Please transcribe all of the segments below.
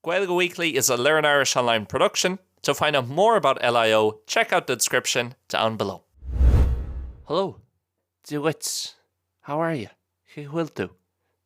Gaeilge Weekly is a Learn Irish Online production. To find out more about LIO, check out the description down below. Hello, duets. How are you? Who will do?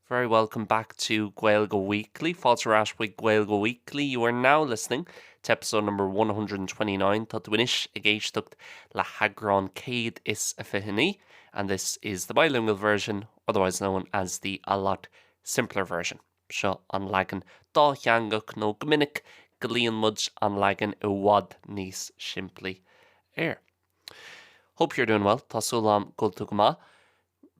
Very welcome back to Gaeilge Weekly. Fáilte with Gaeilge Weekly. You are now listening to episode number 129. Tá duinis a géisteacht le hagrán céad is a fihinní, and this is the bilingual version, otherwise known as the a lot simpler version. Seo an leagan dá theangach nó gominic go líon muid an leagan I bhfad níos simplí air. Hope you're doing well. Tá súlam gulta go maith.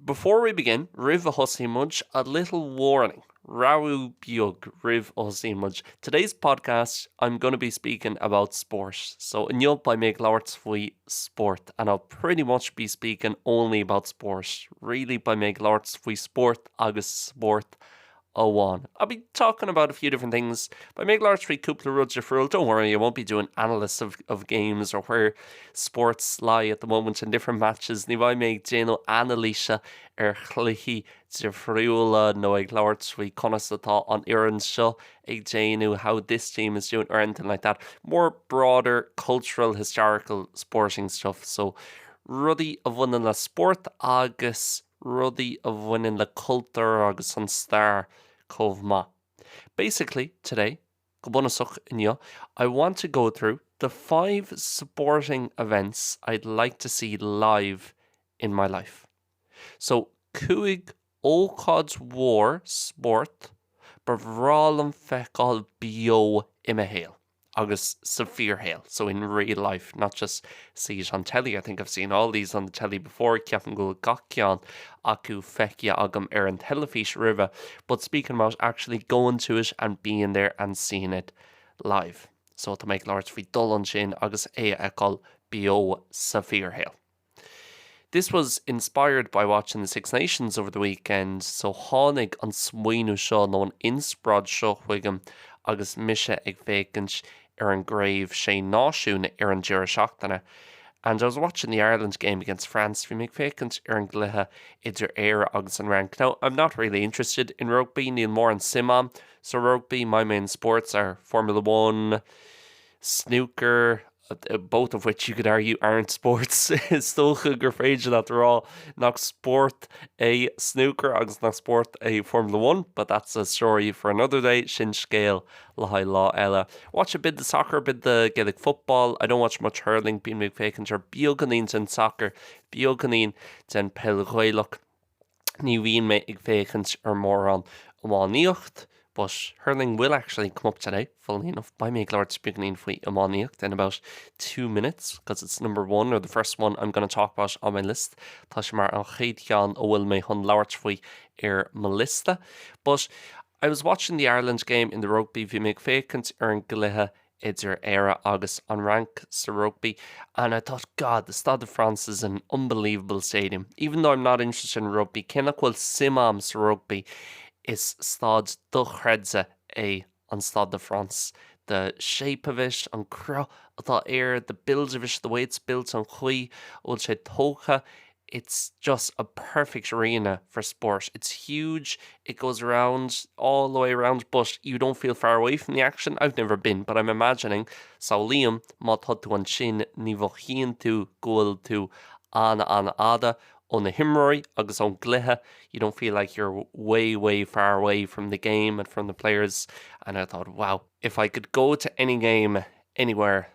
Before we begin, rih a thosaigh muid, a little warning. Raú beag rih a thosaigh muid. Today's podcast, I'm going to be speaking about sport. So, inniu by make lorts for sport, and I'll pretty much be speaking only about sport. Really by make lorts for sport agus sport. I'll be talking about a few different things, but make large free couple of ruds for. Don't worry, I won't be doing analysis of games or where sports lie at the moment in different matches. Ní bhaid méid déanú analíse chluichí de friúla nó ag labhairt faoi conas atá an oireann seo ag déanú how this team is doing or anything like that. More broader cultural, historical, sporting stuff. So rudí a bhaineann le sport agus rudí a bhaineann le cultúr agus an star chomh. Basically, today, I want to go through the 5 sporting events I'd like to see live in my life. So, cuaig ócáid war sport, but bhrálam feicáil bio imimehéal, agus sa fíorhéal, so in real life, not just see it on telly. I think I've seen all these on the telly before, ceapan go gach acu feicia agam an telefís riva, but speaking about actually going to it and being there and seeing it live. So to make large fi dul an sin agus eáil bio sa fíorhéal. This was inspired by watching the Six Nations over the weekend, so tháinig an smaoinú seo nó an insprad seo chuigim agus mise ag fécint an gréibh sé náisiúna an Deardaoin Seachtainna. And I was watching the Ireland game against France. Bhí mig fécint an glutha idir éire agus an rank. Now, I'm not really interested in rugby, níl mór an simam. So rugby, my main sports are Formula 1, snooker, both of which you could argue aren't sports. Stocha gur féidir that they're all nach sport a snooker agus nach sport a Formula 1, but that's a story for another day. Sin scéal le haid lá eile. Watch a bit the soccer, a bit the Gaelic football. I don't watch much hurling. Bíonn mig fécint ar beagganín den soccer, beagganín den peilghaoileach. Ní bhíonn me ag fécint ar mór an amháíocht. But hurling will actually come up today, funnily enough, by me glad speaking for Amaniac in about 2 minutes, because it's number 1 or the first one I'm going to talk about on my list. Tá sé mar an chéad ceann ó bhfuil mé chun labhairt faoi ar my lista. But I was watching the Ireland game in the rugby, bhí mig fécint ar an glutha idir éire agus an rank sa rugby, and I thought, God, the Stade de France is an unbelievable stadium. Even though I'm not interested in rugby, cinach bhfuil simam sa rugby is Stade do Chredze an Stade de France. The shape of it, an crowd, the build of it, the way it's built on chuí, bhfuil sé tócha. It's just a perfect arena for sport. It's huge. It goes around, all the way around, but you don't feel far away from the action. I've never been, but I'm imagining sao liam má thud tú an sin ní bhchéann tú gúil tú an ada on the himroy agus on glitha. You don't feel like you're way far away from the game and from the players. And I thought, wow, if I could go to any game anywhere,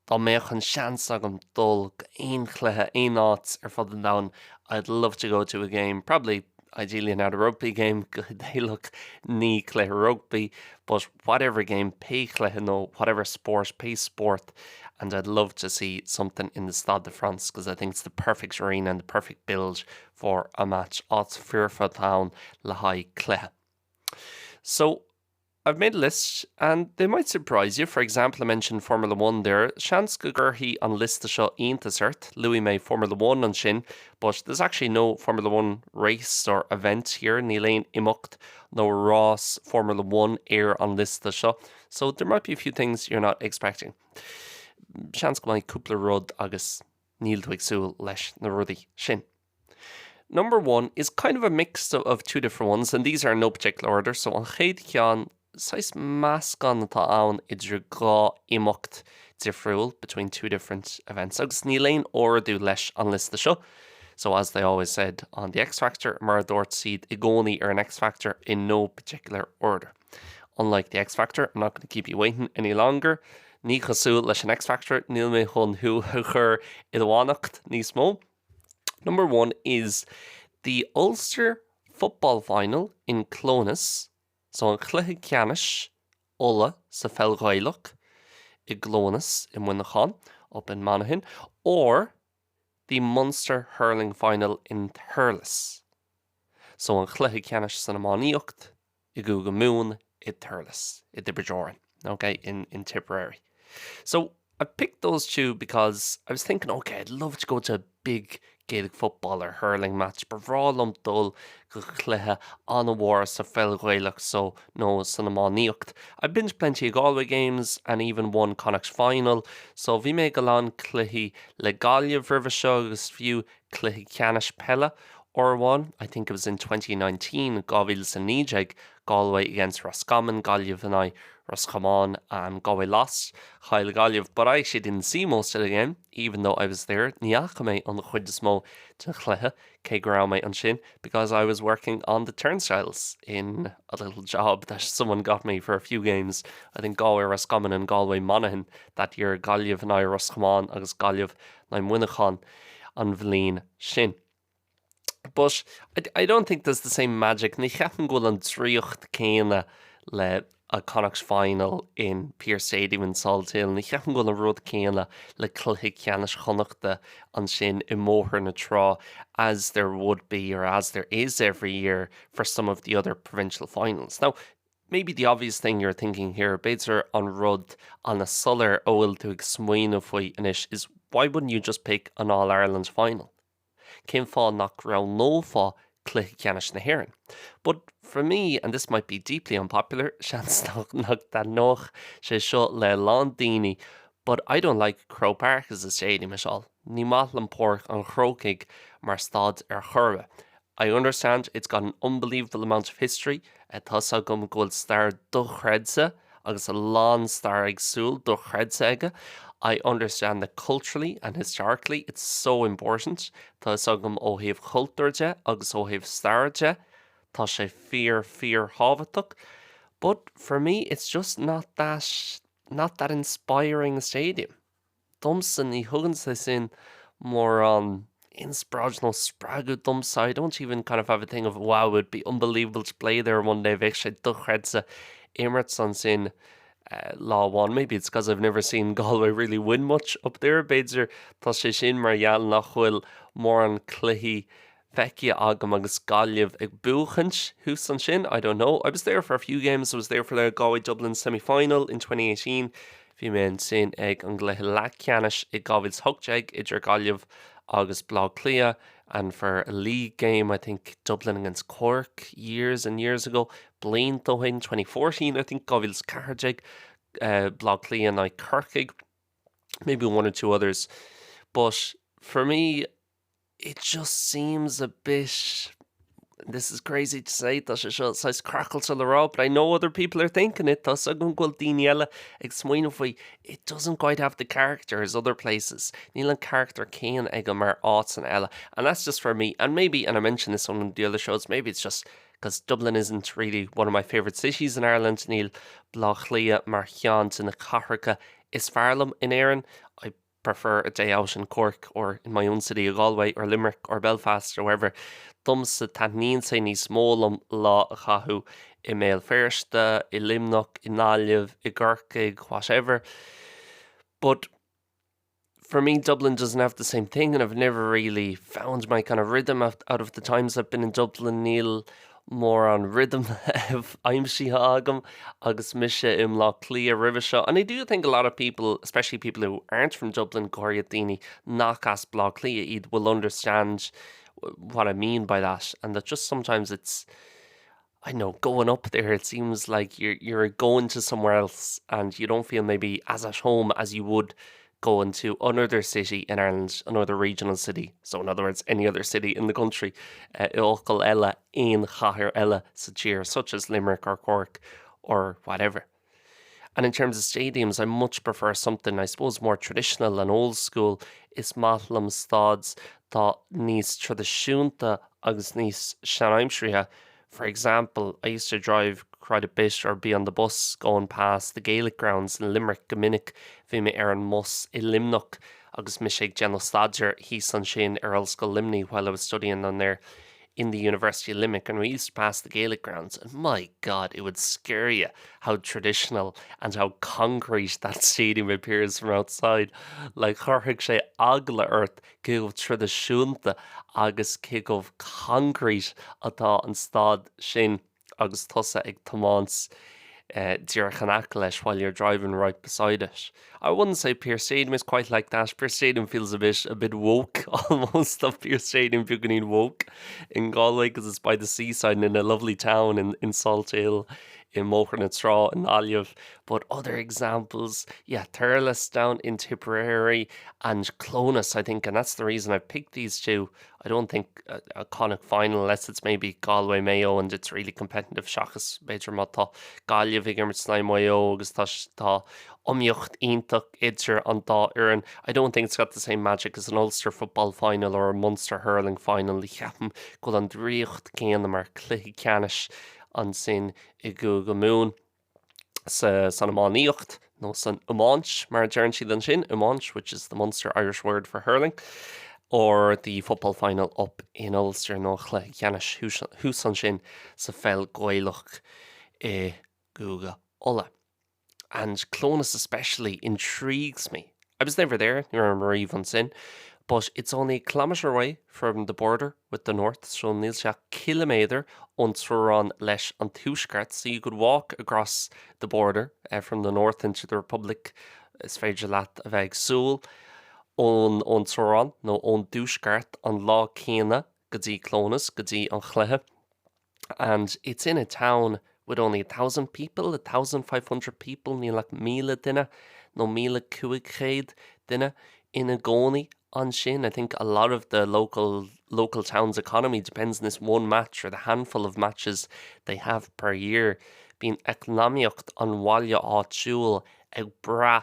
dá méach an seans agam dul ein chlutha ein áit ar fud an down. I'd love to go to a game, probably ideally not a rugby game. They look ní chlutha rugby, but whatever game, pay chlutha no, whatever sport, pay sport. And I'd love to see something in the Stade de France, because I think it's the perfect arena and the perfect build for a match. Odds fearful town le haid chlutha. So I've made a list, and they might surprise you. For example, I mentioned Formula 1 there. Seans go gurthaí an lista seo iontasart, Louis May Formula 1 an sin, but there's actually no Formula 1 race or event here. Níl aon imeacht nó Ross Formula 1 air an lista seo. So there might be a few things you're not expecting. Seans go mai cúpla rud agus níl tú ag súil leis na rudaí sin. Number 1 is kind of a mix of 2 different ones, and these are in no particular order. So an chéad ceann sais meascán atá ann idir gá imeacht difriúil between two different events. Agus ní léon orú leis an lista seo. So as they always said on the X Factor, mar dúirt siad i gcónaí ar an X Factor in no particular order. Unlike the X Factor, I'm not going to keep you waiting any longer. Ní chosúil leis an X Factor, níl mé chun chur i bhánacht níos mó. Number 1 is the Ulster football final in Clonus. So an chluiche ceannis Ulla sa fel Gaeilge i Clonus in Winachán up in Monaghan, or the Munster hurling final in Thurles. So an chluiche ceannis san Ammánaíocht i Gúga Moon i Thurles i Déardaoin, okay, in Tipperary. So I picked those two because I was thinking, okay, I'd love to go to a big Gaelic football or hurling match, but bhrálum dul go chluiche an Mhóra sa fel Gaeilge, so no san Ammánaíocht. I binged plenty of Galway games and even one Connacht final, so bhí mé go lean cluiche le Gaeilge bhirmhe seo agus fiú cluiche ceannis pella, or one, I think it was in 2019, Gaeilge sa nídeag, Galway against Roscommon, Gaeilge and I, Roscommon and Galway lost, Chail Gaeilge, but I actually didn't see most of the game, even though I was there. Níacha mé an chuid is mó to chluiche, cé go raibh mé an sin, because I was working on the turnstiles in a little job that someone got me for a few games. I think Galway Roscommon and Galway Monaghan that year, Gaeilge and I Roscommon agus Gaeilge na Winachán an bhlín sin. But I don't think there's the same magic. Ní cheapan go an tríocht céine le a Connacht final in Pearse Stadium in Salthill. Ní cheapan go an rud céine le cluiche ceannis chonachta an sin I Mhóra na Trá, as there would be, or as there is every year for some of the other provincial finals. Now, maybe the obvious thing you're thinking here, beidir an rud an a suller óil tú ag smaoinú faoi inis, is why wouldn't you just pick an All-Ireland final? Cén fá nach raibh nó fá cluiche ceannis na hÉireann. But for me, and this might be deeply unpopular, seans nach that noch sé seo le lán daoine, but I don't like Croke Park as a stadium at all. Ní maith an porc an chrócaigh mar stad ar chorbe. I understand it's got an unbelievable amount of history. Thosaitheoirí go bhfuil star do chreidse agus a lán star agsúil do chreidse aige. I understand that culturally and historically it's so important. Thosaitheoirí ó thaobh cultúirte agus ó thaobh stairte. Tá sé fear hábhaach. But for me, it's just not that inspiring a stadium. Domsa ní thugann sa sin mór an inspirational spragu domsa. I don't even kind of have a thing of, wow, it would be unbelievable to play there one day. Bheadh sé do chreidse Emirates an sin Law 1. Maybe it's because I've never seen Galway really win much up there. Beidir tá sé sin mar gheall nach bhfuil mór an cluiche feice agam agus Gaeilge ag buchant hús an sin. I don't know. I was there for a few games. I was there for the Galway Dublin semi-final in 2018. Bhí mé an sin ag an gcluiche leaceannis i Gailge's thugteag idir Gaeilge agus Blog Clia, and for a league game, I think Dublin against Cork years and years ago, Blaine Dhaoine 2014, I think Gailge's Cardiag, Blog Clia and I Kirkig, maybe one or two others. But for me, it just seems a bit, this is crazy to say, that it says crackle to the raw, but I know other people are thinking it. It doesn't quite have the character as other places. Níl an character céan ag mar áit an eile. And that's just for me. And maybe, and I mentioned this on the other shows, maybe it's just because Dublin isn't really one of my favourite cities in Ireland. Níl Blachlia mar cheant in the Catharca is Farlam in Éireann. I prefer a day out in Cork or in my own city of Galway or Limerick or Belfast or wherever. Dumsa tanín sé níos mó lá a chathú I Méal Feirste, I Limnach, I Náillimh, I Gurcaig, whatever. But for me, Dublin doesn't have the same thing, and I've never really found my kind of rhythm out of the times I've been in Dublin. Níl more on rhythm of aimsí agam agus mise Lá Clia roimhe seo. And I do think a lot of people, especially people who aren't from Dublin, Corriadini, nach as Lá Clia iad will understand what I mean by that, and that just sometimes it's, I know, going up there, it seems like you're going to somewhere else and you don't feel maybe as at home as you would going to another city in Ireland, another regional city. So in other words, any other city in the country, Ócail eile, ein chathair eile sa tír, such as Limerick or Cork or whatever. And in terms of stadiums, I much prefer something, I suppose, more traditional and old school. Is maithlam stáds tá níos tradiisiúnta agus níos seanáimsrithe. For example, I used to drive quite a bit or be on the bus going past the Gaelic grounds in Limerick go minic bhí mé ar an mus I Limnoch agus mis ag General Stadger hí san sin ar Ollscoil Limni while I was studying on there in the University of Limerick, and we used to pass the Gaelic grounds, and my God, it would scare you how traditional and how concrete that stadium appears from outside. Like chorthig sé agla earth cigh tradiisiúnta agus cigh concrete atá an stad sin agus tusa ag tománs Díardaoin leis while you're driving right beside it. I wouldn't say Pearse Stadium is quite like that. Pearse Stadium feels a bit woke almost. Of Pearse Stadium you can eat woke in Galway because it's by the seaside and in a lovely town in Salt Hill, in Mhóra na Trá and Aliamh. But other examples, yeah, Thurles down in Tipperary and Clonus, I think, and that's the reason I picked these two. I don't think a Connacht final, unless it's maybe Galway Mayo and it's really competitive. Seachas beidir má tá Gaeilge vigor sna Mayo agus tá omíocht ionach idir an dá uireann. I don't think it's got the same magic as an Ulster football final or a Munster hurling final. Í cheapan go an dríocht céanna mar cluichí ceannis an sin I go mún san amáníocht, no san umáint, mar dearann siad an sin, umáint, which is the Munster Irish word for hurling, or the football final up in Ulster, no chla ceannis hús an sin sa fel Gaeilge I Guga Ulla. And Clonus especially intrigues me. I was never there, near Marie van Sin, but it's only a kilometre away from the border with the north, so níl sé kilometre on Turan leis an Tuaisceart, so you could walk across the border from the north into the Republic, is féidir leat a bheith Seol, on Turan, no on Tuaisceart, an lá céanna, go dtí Clonus, go dtí an chluiche. And it's in a town with only 1,000 people, 1,500 people, níl like 1,000 duine, no 1,500 duine in a gcónaí on sin. I think a lot of the local town's economy depends on this one match or the handful of matches they have per year. Being economíocht an bhaile áitiúil ag bra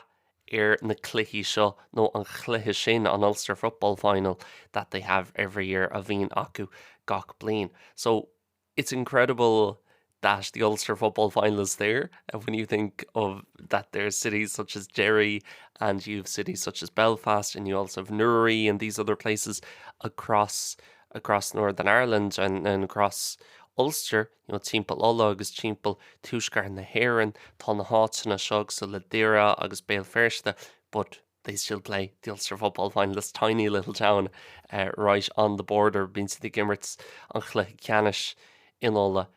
na cluichí seo, no an chluiche sin an Ulster football final that they have every year a bhíonn acu gach bliain. So it's incredible that the Ulster football final is there. And when you think of that, there's cities such as Derry and you have cities such as Belfast and you also have Newry and these other places across Northern Ireland and across Ulster, you know, timpeall Ulla agus timpeall Tuaisceart na hÉireann, tá na háiteanna seo so le Díra agus Béal Feirste, but they still play the Ulster football final, this tiny little town right on the border, being to the Gimmerts an chluiche ceannis in Ulla.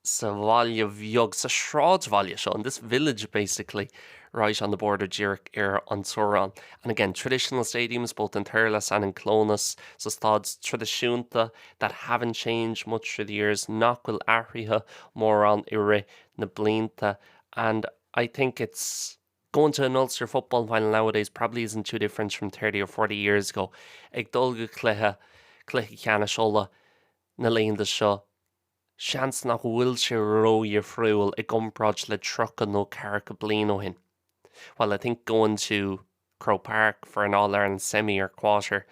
Sa bhaile bheag, sa shráid bhaile seo, in this village basically, right on the border Díreach ar an Tuaran. And again, traditional stadiums both in Thurles and in Clonus, so stáds tradiisiúnta that haven't changed much through the years, nachfuil athraithe mór an ire na blianta. And I think it's going to an Ulster football final nowadays probably isn't too different from 30 or 40 years ago. Ag dul go cluiche ceannis Ulla na léonda seo, seans nach bhfuil sé róí friúil ag gcompráid le trocha nó carcha bliain ó hin. Well, I think going to Croke Park for an All-Ireland semi or quarter,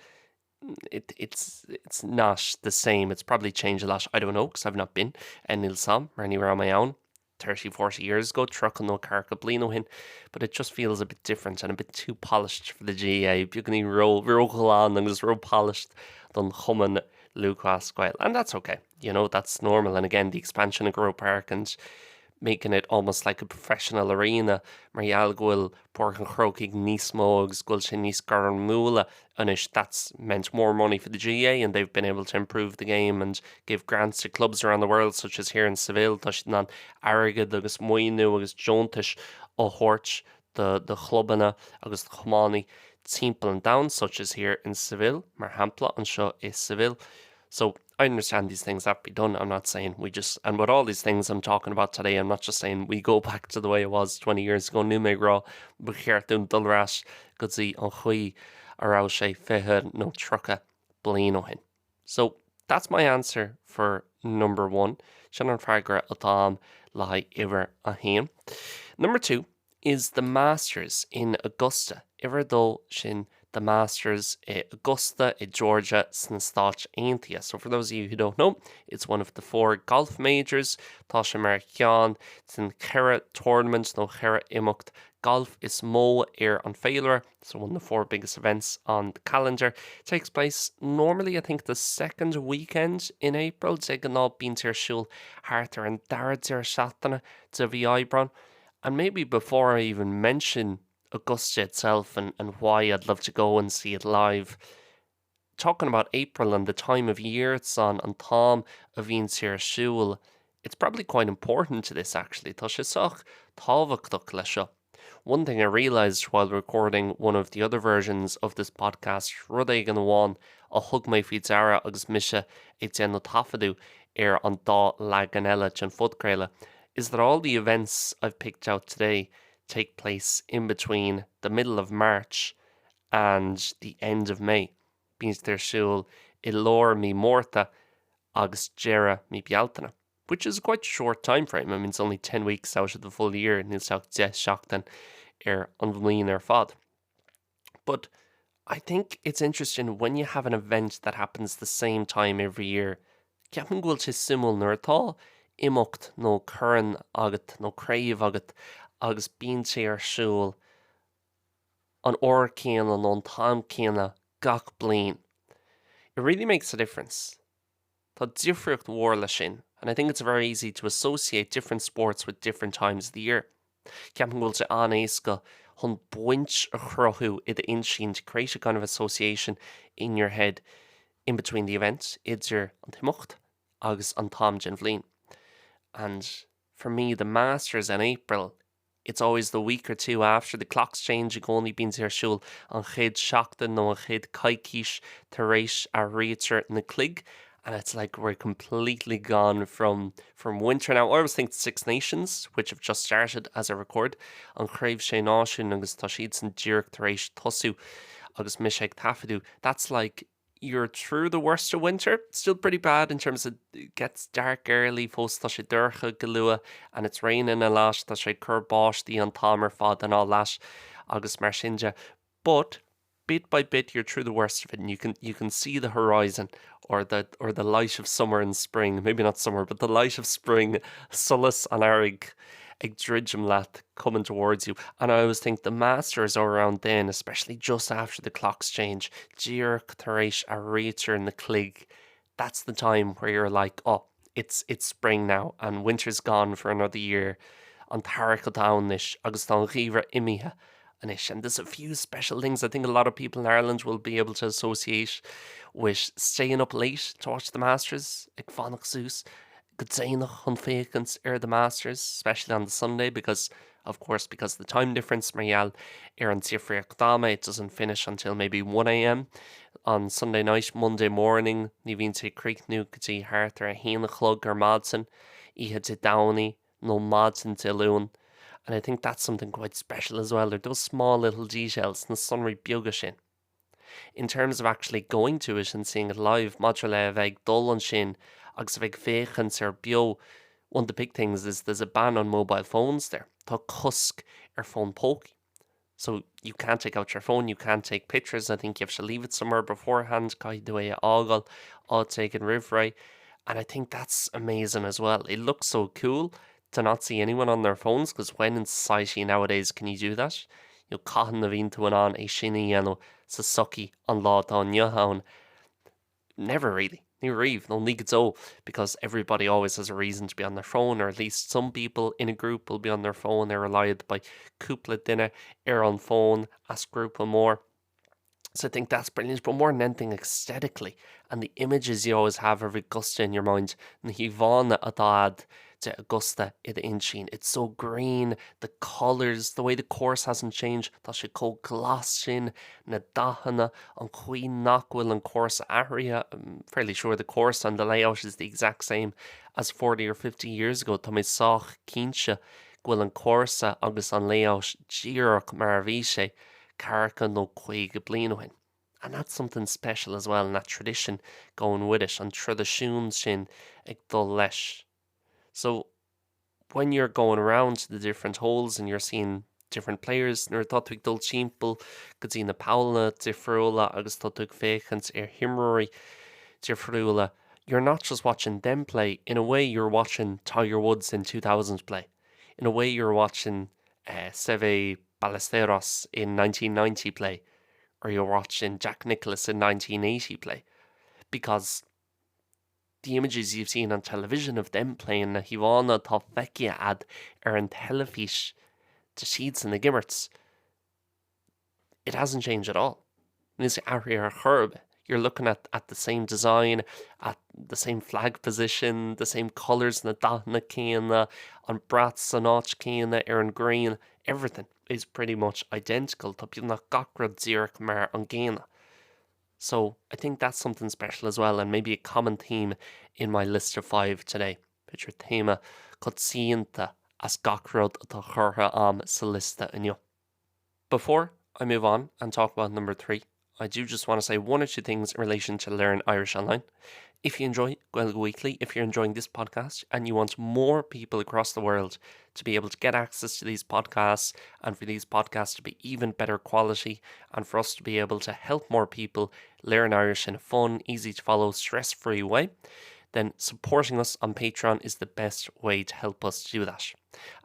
it's not the same. It's probably changed a lot. I don't know, because I've not been in Ilsam or anywhere on my own 30, 40 years ago, trocha nó carcha bliain ó hin, but it just feels a bit different and a bit too polished for the GAA. Buganí rogáin agus ro polished don chuman Lucas Gael, and that's okay. You know, that's normal. And again, the expansion of Croke Park and making it almost like a professional arena, Marial Gwil, Pork and Croking, Nice Mogs, Gulchin, Nice Garan Mula, and that's meant more money for the GA, and they've been able to improve the game and give grants to clubs around the world, such as here in Seville, Tushnan, Aragad, agus Moinu, agus Jontish, O'Horch, the Clubana, agus Chomani, Timple and Down, such as here in Seville, Marhampla, and Shaw is Seville. So I understand these things have to be done. I'm not saying we just, and with all these things I'm talking about today, I'm not just saying we go back to the way it was 20 years ago. Nu mé grá bucheartún dulrás go dtí an chuí ará sé fithe nó trocha bliain ó hin. So that's my answer for number one. Sin an freagra atá le iver a hain. Number two is the Masters in Augusta. Iver dó sin the Masters in Augusta in Georgia san Stáit Aontaithe. So for those of you who don't know, it's one of the 4 golf majors. Tá sé mar cheann sin cheire tournament nó cheire imeacht golf is mó an féilear, so one of the 4 biggest events on the calendar. It takes place normally, I think, the second weekend in April. Te gná bíonn tíar siúl hartar an Déardaoin Seachtainna de bhí oibreán. And maybe before I even mention Augusta itself and why I'd love to go and see it live, talking about April and the time of year it's on and Tom a bhíonn tíar siúl, it's probably quite important to this actually. Tá sé soch tábhachtach le seo. One thing I realised while recording one of the other versions of this podcast, rud é gan bháin a thug mé faoi deara agus mise ag déanú tafadú an Dhaoine eile an fudcréile, is that all the events I've picked out today take place in between the middle of March and the end of May. Bíonn tíar siúl I lór mí mórta agus dearra mí bealtainna, which is quite a short time frame. I mean, it's only 10 weeks out of the full year, and it's out 10 seachtain an bhliain fad. But I think it's interesting when you have an event that happens the same time every year. Ceapan gúil sé simúl nuair atá imeacht nó cuireann agat nó craobh agat agus bíonn sé ar siúl an uair céanna nó an táim céanna gach bliain. It really makes a difference. Tá difriocht mhór le sin, and I think it's very easy to associate different sports with different times of the year. Ceapan gúil sé an éasca chun buint a chruthú I the inshin to create a kind of association in your head in between the events, idir an timocht agus an táim den bhliain. And for me, the Masters in April, it's always the week or two after the clocks change. You only been to siúl an chéad seachtain nó an chéad caicíis tar éis a ráite na clig. And it's like we're completely gone from winter now. I always think the Six Nations, which have just started as I record, an chraibh sé náisiún agus tá siad san díreach tar éis tosú agus mis ag tafadú. That's like you're through the worst of winter. Still pretty bad in terms of it gets dark early, fós tá sé dorcha go luath, and it's raining a lot, tá sé cur báistí an táimar fad and all that agus mar sinne. But bit by bit you're through the worst of it, and you can see the horizon or the light of summer and spring. Maybe not summer, but the light of spring, solace an airg ag dridgem lat coming towards you. And I always think the Masters are around then, especially just after the clocks change. Díreach tar éis a ráite in the clig. That's the time where you're like, oh, it's spring now and winter's gone for another year. An tarcha downish agus tá an ghíomhar imithe. And there's a few special things I think a lot of people in Ireland will be able to associate with staying up late to watch the Masters. Ag fánach sús, go déanach chun féachans the Masters, especially on the Sunday, because of the time difference, marial an tíofraíocht dáma, it doesn't finish until maybe 1 a.m. on Sunday night. Monday morning, ní bhíonn sé críochnú go dtí hartar a héana chlog ar madsan, ihe de Dhaoine, nó madsan de luan. And I think that's something quite special as well. They're those small little details na sunray beaga sin. In terms of actually going to it and seeing it live, mBéarla bheith dul an sin agus bheith féchans ar bio. One of the big things is there's a ban on mobile phones there. Tá cusk ar phone poke. So you can't take out your phone, you can't take pictures. I think you have to leave it somewhere beforehand, caiith the way ágal, all taken rivray. And I think that's amazing as well. It looks so cool to not see anyone on their phones, because when in society nowadays can you do that? You caitheann a bhíonn tú an é sinna dhéanamh sa sucky an lá dá nniuthán. Never really. Ní riomh, no ní go, because everybody always has a reason to be on their phone, or at least some people in a group will be on their phone. They're relied by cúpla duine ar an phone as grúpa mór. So I think that's brilliant, but more than anything aesthetically, and the images you always have of Augusta in your mind, na híbhána atá to Augusta in the inshin. It's so green, the colours, the way the course hasn't changed. Tá sé có glas sin na dahanna an chuin nachhfuil an course area. I'm fairly sure the course and the layout is the exact same as 40 or 50 years ago. Tá mé sách cínse gfuil an course agus an layout díreach mar a bhí sé carcha nó 5 bliain. And that's something special as well, and that tradition going with it, and tradiisiún sin ag dul leis. So when you're going around to the different holes and you're seeing different players, nuair atá tú ag dul timpeall go dtí na páilne difriúla agus tá tú ag féchant himróirí difriúla, you're not just watching them play. In a way, you're watching Tiger Woods in 2000 play. In a way, you're watching Seve Ballesteros in 1990 play. Or you're watching Jack Nicklaus in 1980 play. Because the images you've seen on television of them playing na hívána tá feice ad an telefís de sheets and the gimmerts, it hasn't changed at all. It's a herb. You're looking at the same design, at the same flag position, the same colours na dhaoine céanna, on brats an áit céanna an green. Everything is pretty much identical. Tá bíonn nach gachrad díreach mar an ggéanna. So I think that's something special as well, and maybe a common theme in my list of 5 today. Picture téma codsaíonnta as gachrad atá churtha am sa lista inniu. Before I move on and talk about number 3, I do just want to say 1 or 2 things in relation to Learn Irish Online. If you enjoy Gaeilge Weekly, if you're enjoying this podcast and you want more people across the world to be able to get access to these podcasts and for these podcasts to be even better quality and for us to be able to help more people learn Irish in a fun, easy to follow, stress-free way, then supporting us on Patreon is the best way to help us do that.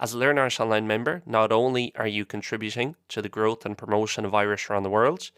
As a Learn Irish Online member, not only are you contributing to the growth and promotion of Irish around the world,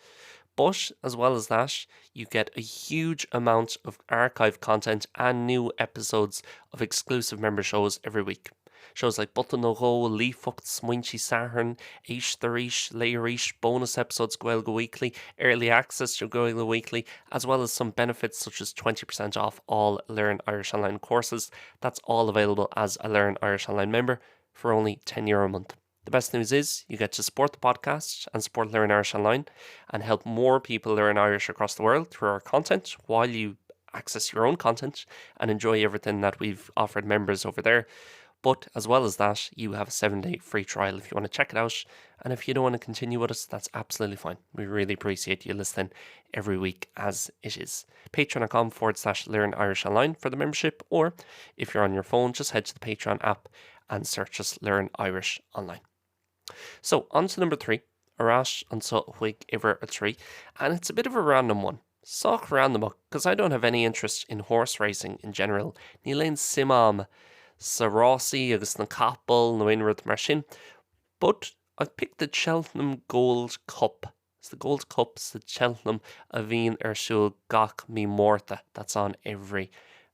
but as well as that, you get a huge amount of archive content and new episodes of exclusive member shows every week. Shows like Button no Go, Leafocht, Smuinchi Sahern, Eistearísh, Léirísh, bonus episodes Gaeilge Weekly, early access to Gaeilge Weekly, as well as some benefits such as 20% off all Learn Irish Online courses. That's all available as a Learn Irish Online member for only €10 a month. The best news is you get to support the podcast and support Learn Irish Online and help more people learn Irish across the world through our content while you access your own content and enjoy everything that we've offered members over there. But as well as that, you have a 7-day free trial if you want to check it out. And if you don't want to continue with us, that's absolutely fine. We really appreciate you listening every week as it is. Patreon.com/Learn Irish Online for the membership, or if you're on your phone, just head to the Patreon app and search us Learn Irish Online. So, on to number 3, Arash an Chuig Iver a 3, and it's a bit of a random one. Soch random, because I don't have any interest in horse racing in general. Ní léon simam sa Rossi agus na Capel na Winrod mar sin. But I've picked the Cheltenham Gold Cup. It's the Gold Cup's the Cheltenham a bhíonn Seol gach Mhóra. That's on every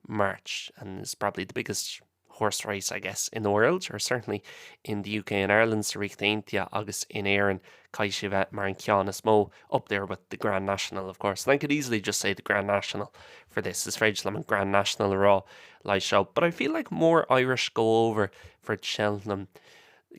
March, and it's probably the biggest horse race, I guess, in the world, or certainly in the UK and Ireland. So Déanta agus in Éireann Caiisive mar an ceann is mó, up there with the Grand National, of course. And I could easily just say the Grand National for this. It's very Lam Grand National raw like show. But I feel like more Irish go over for Cheltenham.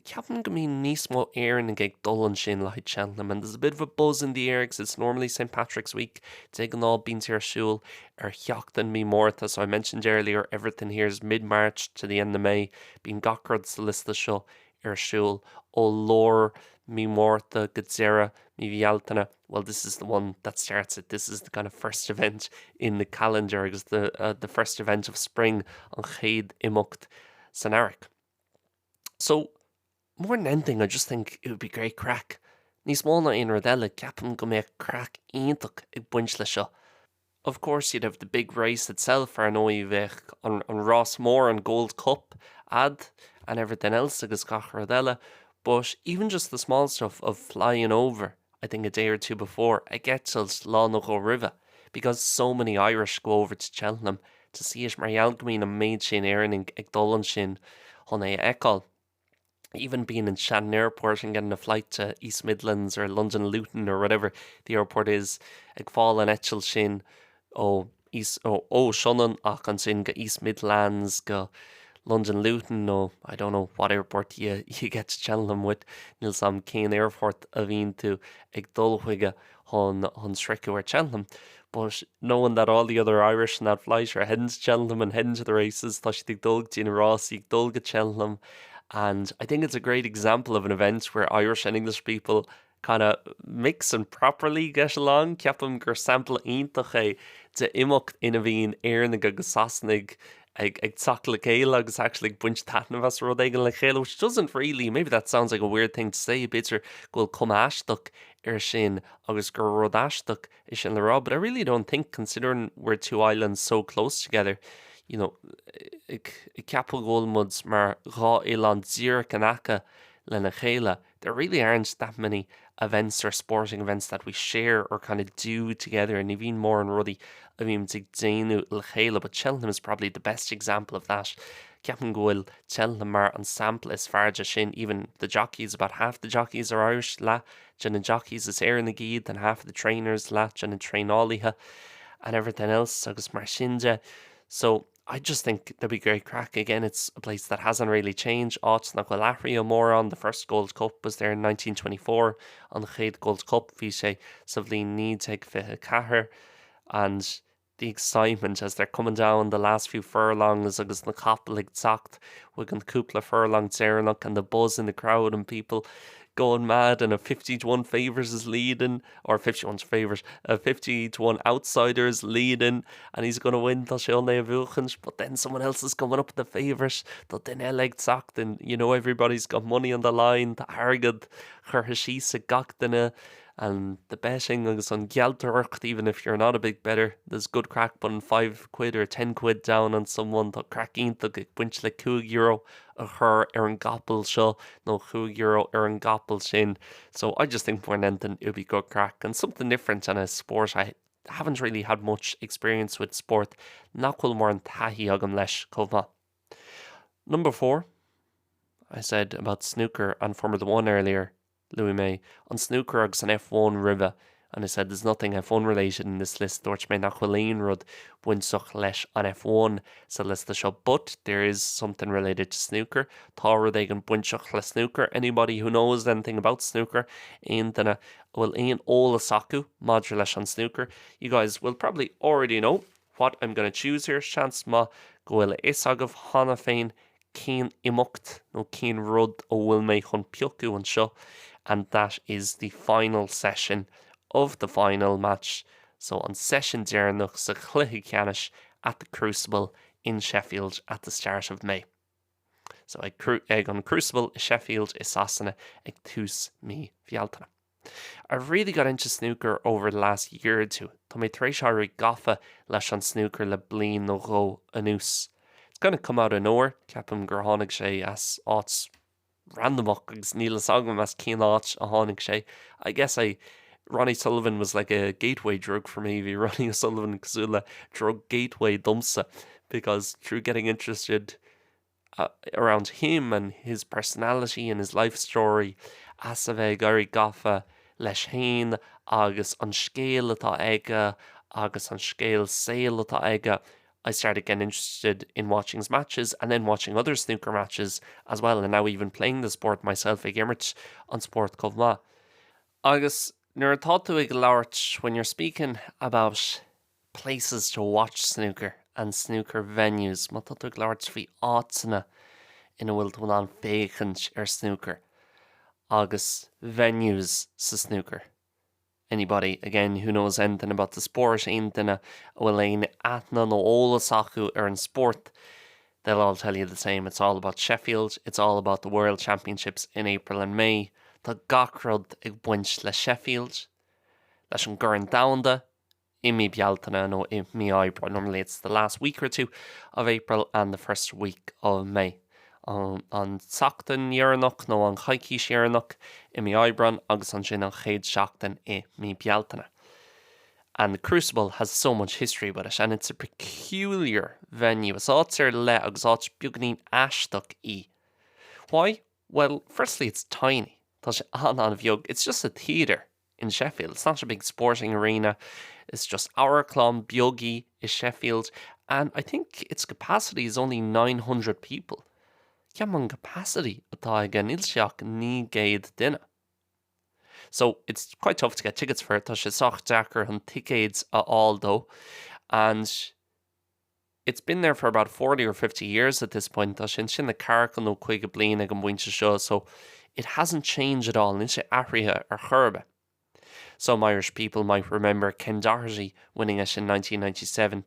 Ceapan go mín níos mó éireann ag dul an sin like Cheltenham, and there's a bit of a buzz in the air because it's normally St. Patrick's Week. Dig an all beans here Seol Theochtan Mhóra. So I mentioned earlier, everything here is mid-March to the end of May. Being gachrad the list of show Seol ó lór Mhóra Gadzera Mhíaltana. Well, this is the one that starts it. This is the kind of first event in the calendar, because the first event of spring on Chéad Imeacht Sanaric. So more than anything, I just think it would be great crack. Níos mó na aon rodile ceapan go mbeadh crack iontach ag buint le seo. Of course, you'd have the big race itself ar an óibheith on Ross Mór and Gold Cup ad and everything else agus gach rodile. But even just the small stuff of flying over, I think a day or two before, I get till lá na go riva, because so many Irish go over to Cheltenham to see it mar ealgamín a méid sin éireann ag dul an sin chun é eáil. Even being in Shannon Airport and getting a flight to East Midlands or London Luton or whatever the airport is, ag fáil an eitiil sin ó Shannon ach an sin go East Midlands go London Luton, no, I don't know what airport you get to Cheltenham with. Níl sam céin airport a bhíonn tú ag dul chuige chun sreiceú ar Cheltenham. But knowing that all the other Irish in that flight are heading to Cheltenham and heading to the races, tá si ag dul Gina Ross, ag dul go Cheltenham. And I think it's a great example of an event where Irish and English people kind of mixing properly get along. Ceapam gur sample iontach é de imeacht ina bhíon éarnig agus sasnig ag tach le céile agus actually buint tatnavas rud éigen le chéile, which doesn't really, maybe that sounds like a weird thing to say, bitter goil cum aisteach sin agus gur rud aisteach is sin le rá, but I really don't think, considering we're two islands so close together, you know, ag ceapal ggóil muds mar rá éile dír canacha lena chéile, there really aren't that many events or sporting events that we share or kind of do together, and even more in ruddy a bhíim ag déanú le chéile, but Cheltenham is probably the best example of that. Ceapan gohfuil Cheltenham mar an sample is farja sin, even the jockeys, about half the jockeys are Irish la, Jenna jockeys is Éire na Gíd, and half of the trainers la, Jenna trainálíthe, and everything else, agus mar sinja. So I just think there'll be great crack. Again, it's a place that hasn't really changed. Áit nach bhfuil aithrí Mhóra on. The first Gold Cup was there in 1924. On the chéad Gold Cup, bhí sé sa bhliain níd ag fiche cathair, and the excitement as they're coming down the last few furlongs agus na capel ag tacht with an cúpla furlong Déardaoin, and the buzz in the crowd and people going mad, and a 50-1 favours is leading, or 51 favours, a 50-1 outsiders leading, and he's going to win the Seol Néamhúchans, but then someone else is coming up with the favours, the then leg sacked, and you know everybody's got money on the line, the Argad, Churhashisa Gachdana, and the betting agus on Gealtarcht, even if you're not a big bettor, there's good crack putting £5 or £10 down on someone, the cracking the bunch like €2 a her an gapel seo, no €2 an gapel sin. So I just think more than anything it'll be good crack and something different in a sport. I haven't really had much experience with sport. Nachhfuil more an tahi agam leis comha. Number 4, I said about snooker and Formula 1 earlier. Louis May on snooker agus an F1 river, and I said there's nothing F1 related in this list, dúirt mé nach bhfuil aon rud buinteach leis an F1 sa lista seo, but there is something related to snooker. Tá rud ag an buinteach le snooker. Anybody who knows anything about snooker, aon dana bhfuil aon ólas acu maidir leis an snooker. You guys will probably already know what I'm going to choose here. Chance ma go bhfuil is agah hána féin cén imeacht nó cén rud ó bhfuil mé chun piocu an seo, and that is the final session of the final match. So on session Déardaoin sa chluiche ceannais at the Crucible in Sheffield at the start of May. So ag an Crucible in Sheffield is Seastanna ag tús mí fialtainna. I've really got into snooker over the last year or two. Tá mé tar éis seo gafa leis an snooker le bliain nó ró anús. It's going to come out of nowhere. Ceapam gur tháinig sé as áit randomach agus nílas agam as cén áit a tháinig sé. I guess Ronnie Sullivan was like a gateway drug for me. Ronnie Sullivan cosúla drug gateway dumsa, because through getting interested around him and his personality and his life story, as a bheith gairí gafa leis féin agus an scéal atá aige agus an scéal saoil atá aige, I started getting interested in watching his matches and then watching other snooker matches as well, and now even playing the sport myself ag immert on sport comhma. Agus nuair atá tú ag labhairt when you're speaking about places to watch snooker and snooker venues, má tá tú ag labhairt faoi áiteanna ina bhfuil tú an féchant ar snooker agus venues sa snooker. Anybody, again, who knows anything about the sport, aontainna bhfuil aon aithne nó ólas acu ar an sport, they'll all tell you the same. It's all about Sheffield. It's all about the World Championships in April and May. Tá gach rud ag buint le Sheffield, leis an gcuireann Déanta, i mBéarla nó i Eipeasóid. Normally it's the last week or two of April and the first week of May. An Seachtain Déardaoin nó an Chaicís Déardaoin i Eipeasóid agus an sin an chéad seachtain i mBéarla. And the Crucible has so much history with it, and it's a peculiar venue. It's áit ar le agus áit beagnaín aisteach í. Why? Well, firstly, it's tiny. Tá sé an bheag. It's just a theatre in Sheffield. It's not a big sporting arena. It's just our clon beagy is Sheffield, and I think its capacity is only 900 people. Ceamán capacity atá ag an ilseach ní gcéad duine. So it's quite tough to get tickets for it. Tá sé soch deachar an ticéads a all though, and it's been there for about 40 or 50 years at this point. Tá sin the carcan nó chuige bliain ag an bhainte seo, so it hasn't changed at all. Ninse ahrithe ar churbe. Some Irish people might remember Ken Doherty winning it in 1997.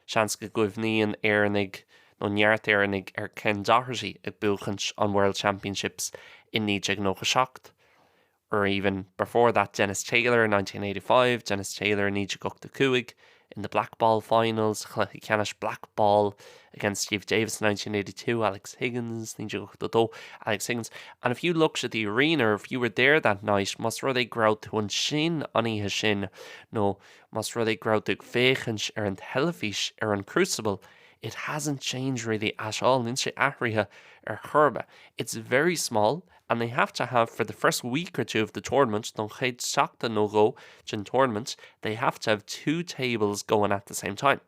Seanska Gcomhpháirtíocht éarnig nó neart éarnig ar Ken Doherty ag buchant on World Championships in 1997. Or even before that, Dennis Taylor in 1985, Dennis Taylor in 1992 in the black ball finals, Cleathicanish black ball against Steve Davis in 1982, Alex Higgins, Alex Higgins. And if you looked at the arena, if you were there that night, mas rud é grabh tú an sin aníthe sin, no, mas rud é grabh tú féchans ar an televis ar an crucible, it hasn't changed really at all. Ninse ahrithe ar churbe. It's very small, and they have to have, for the first week or two of the tournament, don chéad seachta nó go gin tournament, they have to have 2 tables going at the same time.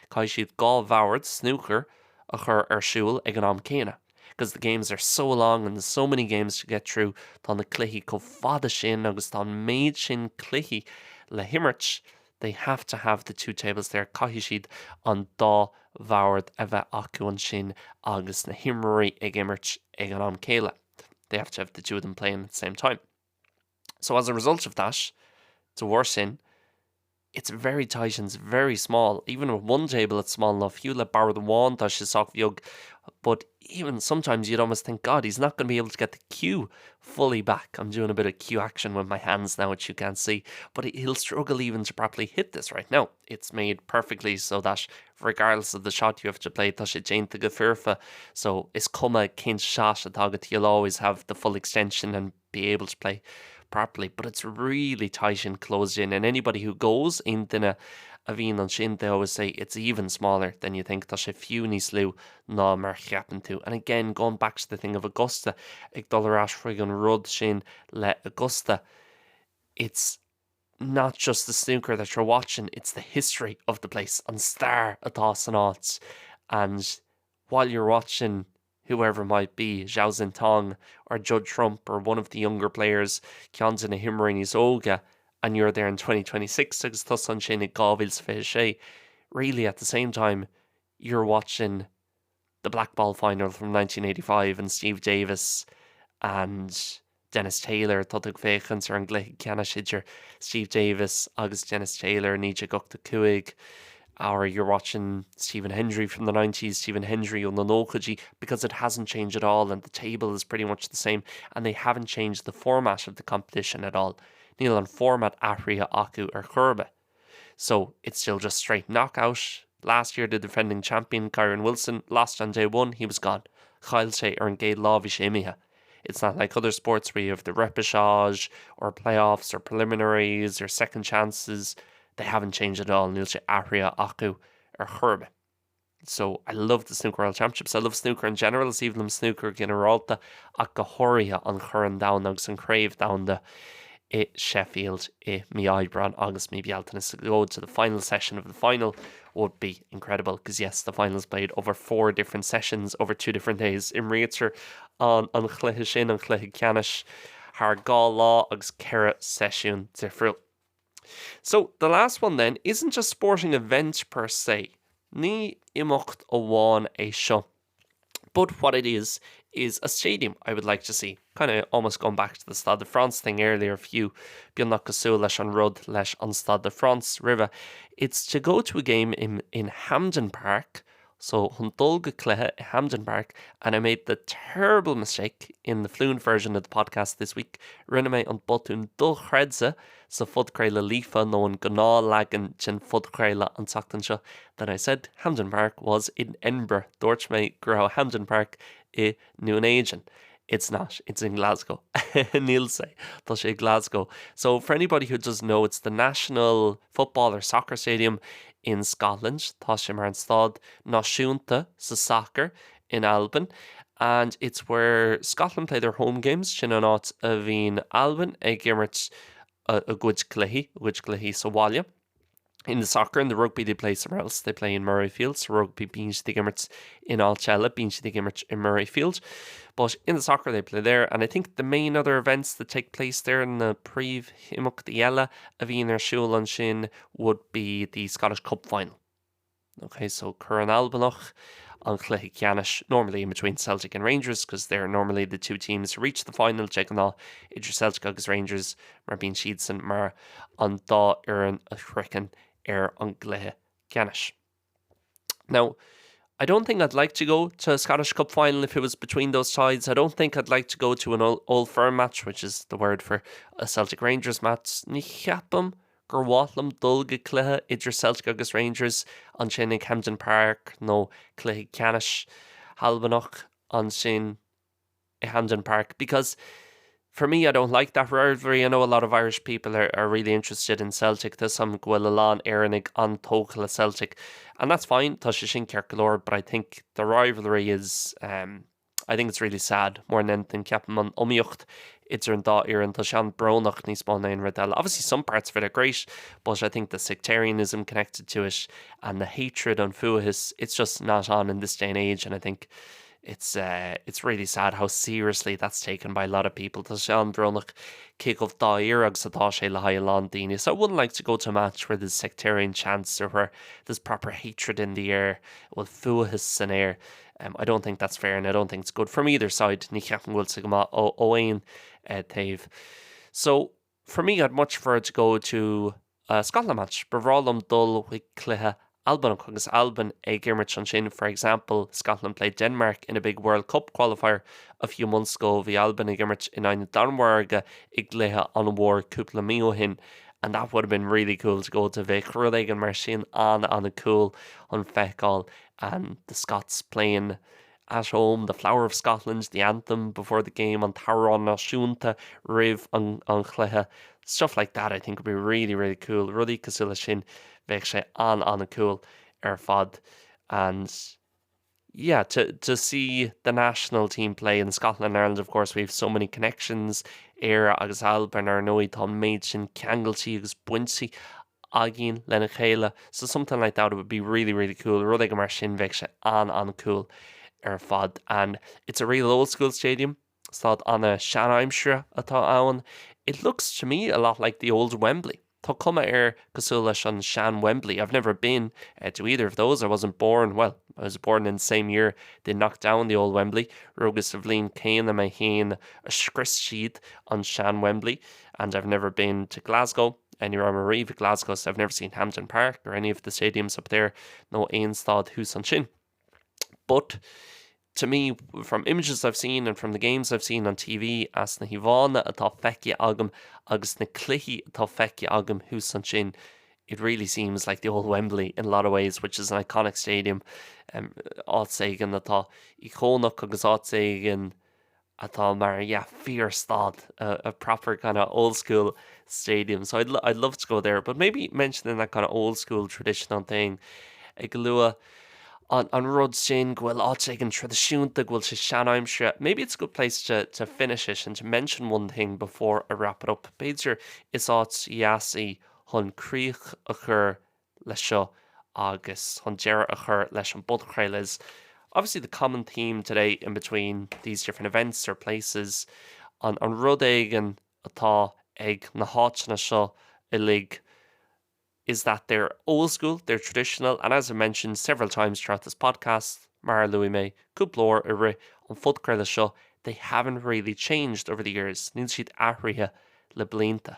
Cai siad gcomhpháird snooker a chur ar siúl ag an am céine. Because the games are so long and there's so many games to get through, tá na cluichí chomh fada sin agus tá méid sin cluichí le himirt, they have to have the 2 tables there. Cai siad an dá bhard a bheith acu an sin agus na himirí ag imirt ag an am céile. They have to have the 2 of them playing at the same time. So as a result of that, to worse in, it's very tight and it's very small. Even with one table, it's small enough. You let borrow the one, that's just off yug. But even sometimes you'd almost think, God, he's not going to be able to get the cue fully back. I'm doing a bit of cue action with my hands now, which you can't see. But he'll struggle even to properly hit this right now. It's made perfectly so that regardless of the shot you have to play, tá sé déanta go fearfa. So it's cuma cinch shot a target. You'll always have the full extension and be able to play properly. But it's really tight and closed in. And anybody who goes in dinner a bhín an sin, they always say it's even smaller than you think. Tá sé fiú níos lú ná mar cheapan tú. And again, going back to the thing of Augusta, ag dul ar frig an rud sin le Augusta, it's not just the snooker that you're watching, it's the history of the place and star atá san áit. And while you're watching whoever it might be, Zhao Zintong or Judd Trump or one of the younger players, Cianza na Himmerini's Olga, and you're there in 2026, agus tusan sin ag gábhils fé sé, really at the same time, you're watching the black ball final from 1985 and Steve Davis and Dennis Taylor, Tuddig Féchans or an Gléic Cianna Steve Davis agus Dennis Taylor, Níja Gukta Kuig, or you're watching Stephen Hendry from the 90s, Stephen Hendry on the Ócáidí, because it hasn't changed at all and the table is pretty much the same and they haven't changed the format of the competition at all. Níl an format ahrithe acu ar churbe. So it's still just straight knockout. Last year, the defending champion, Kyron Wilson, lost on day 1, he was gone. Gaeilge ar an géad lá bhí sé imithe. It's not like other sports where you have the repechage or playoffs or preliminaries or second chances. They haven't changed at all. Níl sé ahrithe acu ar churbe. So I love the Snooker World Championships. I love snooker in general. It's even snooker generalta ach go háirithe an churann down agus an crave down the Sheffield, mBéarla agus mBéarla. To go to the final session of the final would be incredible because yes, the finals played over 4 different sessions over 2 different days. In Réitir an chluiche sin an chluiche ceannis haar gá lá agus ceithre sesiún difriúil. So the last one then isn't a sporting event per se. Ní imeacht amháin é seo. But what it is a stadium I would like to see. Kind of almost going back to the Stade de France thing earlier, if you bíonn nach cosúil leis an rud leis an Stade de France river. It's to go to a game in Hampden Park. So chun dul go cluiche in Hampden Park, and I made the terrible mistake in the fluent version of the podcast this week. Rinne mé an botún dul chreidse sa fudcréile líofa nó an Gnáthleagan sin fudcréile an tachtan seo. Then I said Hampden Park was in Edinburgh. Dúirt mé gur raibh Hampden Park I Nuneagen. It's not. It's in Glasgow. Níl sé. Tá sé Glasgow. So for anybody who doesn't know, it's the national football or soccer stadium in Scotland. Tá sé mar an stad náisiúnta sa soccer in Alban. And it's where Scotland play their home games. Sin an áit a bhín Alban ag gimmert a good cluichí sa bhaile. In the soccer and the rugby, they play somewhere else. They play in Murrayfield. So rugby, bíonn the gimmert in Altella, bíonn the gimmert in Murrayfield. But in the soccer, they play there. And I think the main other events that take place there in the Príomh Imeachtaíocht a bhíonn ar siúl an sin would be the Scottish Cup final. Okay, so Curran Albanach an chluiche ceannais, normally in between Celtic and Rangers, because they're normally the two teams who reach the final, check an idir Celtic agus Rangers, mar bíonn siad san mar an dá éireann a chreiceann an chluiche ceannais. Now, I don't think I'd like to go to a Scottish Cup final if it was between those sides. I don't think I'd like to go to an Old Firm match, which is the word for a Celtic Rangers match. Ní cheapam gur bhátlam dul go cluiche idir Celtic agus Rangers an sin ag Hampden Park nó cluiche ceannais halbanach an sin at Hampden Park, because for me, I don't like that rivalry. I know a lot of Irish people are really interested in Celtic. There's some Gwylalan, Eranig, an Tócala Celtic, and that's fine. Tá sé sin ceart galore, but I think the rivalry is, I think it's really sad. More than anything, ceapan an omíocht idir an dá éireann tá sean brónach níos bána in Redella. Obviously, some parts of it are great, but I think the sectarianism connected to it and the hatred on fuahis, it's just not on in this day and age, and I think it's really sad how seriously that's taken by a lot of people. Tá sean brónach kick of dá éir agus atá sé le haigh daoine. So I wouldn't like to go to a match where there's sectarian chants or where there's proper hatred in the air, with fuahis in air. I don't think that's fair, and I don't think it's good from either side. Ní ceapan bhfuil sa go maith ó aon taobh. So for me, I'd much prefer to go to a Scotland match. Bhrálam dul with cluiche Alban agus Alban ag imird an sin. For example, Scotland played Denmark in a big World Cup qualifier a few months ago. Bhí Alban ag imird in ein Danmarga ag cluiche an bhór cúpla mío hin. And that would have been really cool to go to bheith chugainn mar sin an a cool on feicáil, and the Scots playing at home, the Flower of Scotland, the anthem before the game, an Tárán náisiúnta rih an chluiche. Stuff like that I think would be really, really cool. Rudí cosúla sin bheith sé an a cool fad. And yeah, to see the national team play in Scotland and Ireland, of course, we have so many connections. Éire agus Alban ar nóid tá méid sin ceangailtí agus buintí agin lena chéile. So something like that would be really, really cool. Rud ag mar sin bheith sé an cool fad. And it's a real old school stadium. Stád an a seanaimsere atá ann. It looks to me a lot like the old Wembley. Tá cuma cosúil leis an sean Wembley. I've never been to either of those. I wasn't born, well, I was born in the same year they knocked down the old Wembley. Rugus of Lean Kane and my hain a scrist sheet on sean Wembley. And I've never been to Glasgow. Anywhere Marie of Glasgow, so I've never seen Hampden Park or any of the stadiums up there. No Ainstad Hús an sin. But to me, from images I've seen and from the games I've seen on TV, as na hívána atá feice agam agus na cluichí atá feice agam hús an sin, it really seems like the old Wembley in a lot of ways, which is an iconic stadium. Áitséigean atá icónach agus áitséigean atá mar, fear stad, a proper kind of old school stadium. So I'd love to go there, but maybe mentioning that kind of old school traditional thing. Ag lua an rud sin ghfuil áitséigean tradiisiúnta ghfuil sé seanaimsere. Maybe it's a good place to finish it and to mention one thing before I wrap it up. Beidir is áit iasí hon críoch a chur leis seo agus hon deire a chur leis an bud chreiles. Obviously, the common theme today in between these different events or places an rud éigean atá ag na háitena seo I lig is that they're old school, they're traditional, and as I mentioned several times throughout this podcast, mar Louis May, cúplór I ri an fud chreile seo, they haven't really changed over the years. Níl siad athraithe le blianta.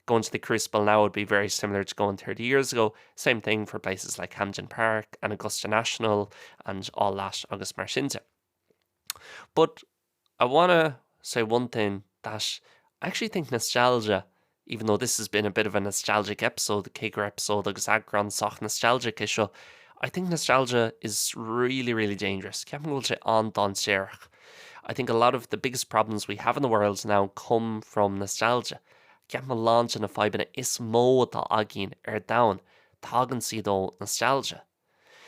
Going to the Crucible now would be very similar to going 30 years ago. Same thing for places like Hampden Park and Augusta National and all that agus mar sinnte. But I want to say one thing, that I actually think nostalgia, even though this has been a bit of a nostalgic episode, the Caker episode, agus agran soch nostalgic isho, I think nostalgia is really, really dangerous. Ceapan bhfuil sé an don séireach. I think a lot of the biggest problems we have in the world now come from nostalgia. Ceapan láinte na fáibanna is mó atá agin dhaoine, tágann siad ó nostalgia.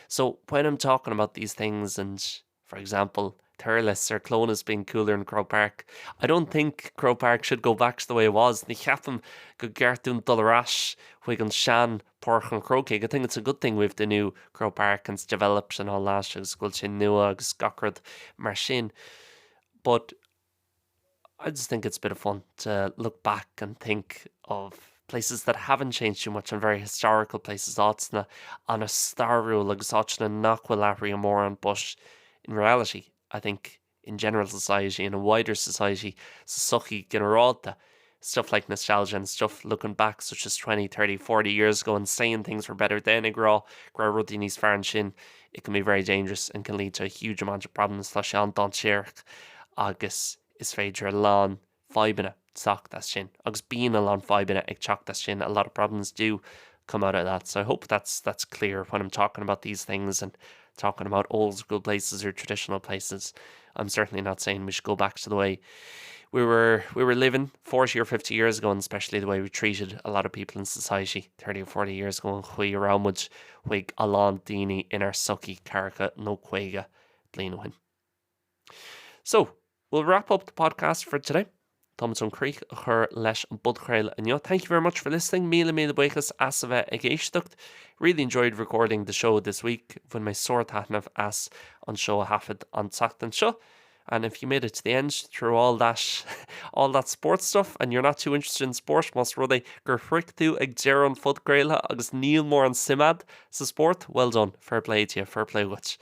So when I'm talking about these things and, for example, Thurles or Clonas being cooler in Croke Park, I don't think Croke Park should go back to the way it was. Ní cheapam go geartún dullarás chuig an sean porch an Croke. I think it's a good thing we've the new Croke Park and it's developed and all that, agus gúil sin nua agus gacrad mar sin. But I just think it's a bit of fun to look back and think of places that haven't changed too much and very historical places áitina an a starrúil agus áitina nachhfuil ahraí an Mhóra, but in reality, I think in general society, in a wider society, sa suchaí generalta, stuff like nostalgia and stuff looking back, such as 20, 30, 40 years ago and saying things were better then, gra rudí níos fearr an sin, it can be very dangerous and can lead to a huge amount of problems. Tá sé an don tíreach agus is féidir lán fáibeanna teacht sin. Agus being a lán fáibeanna ag teacht sin, a lot of problems do come out of that. So I hope that's clear when I'm talking about these things and talking about old school places or traditional places. I'm certainly not saying we should go back to the way we were living 40 or 50 years ago, and especially the way we treated a lot of people in society 30 or 40 years ago, and chuig around chuig a lán daoine in our sucky carcha nó chuige bliana. So we'll wrap up the podcast for today. Thomas on Creek, her lesh and budcrail and yo. Thank you very much for listening. Míle buchas as a Gaeilge. Really enjoyed recording the show this week when my sore tatnav as on show hafid on Sacht show. And if you made it to the end through all that sports stuff and you're not too interested in sport, most ruddy gur frick tú ag Déardaoin fudcrailha agus níl mór an simad sa sport, well done. Fair play to you, fair play with.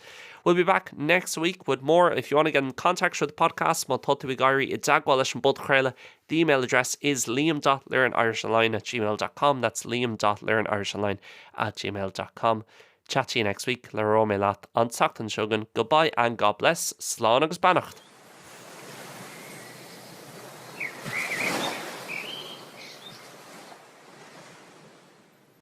We'll be back next week with more. If you want to get in contact with the podcast, má tutu gairí I dagwal leis an budcrailha. The email address is liam.learnirishonline@gmail.com. That's liam.learnirishonline@gmail.com. Chat to you next week. Le ró mé leat an Sacht an Shogun. Goodbye and God bless. Slán agus Bannacht.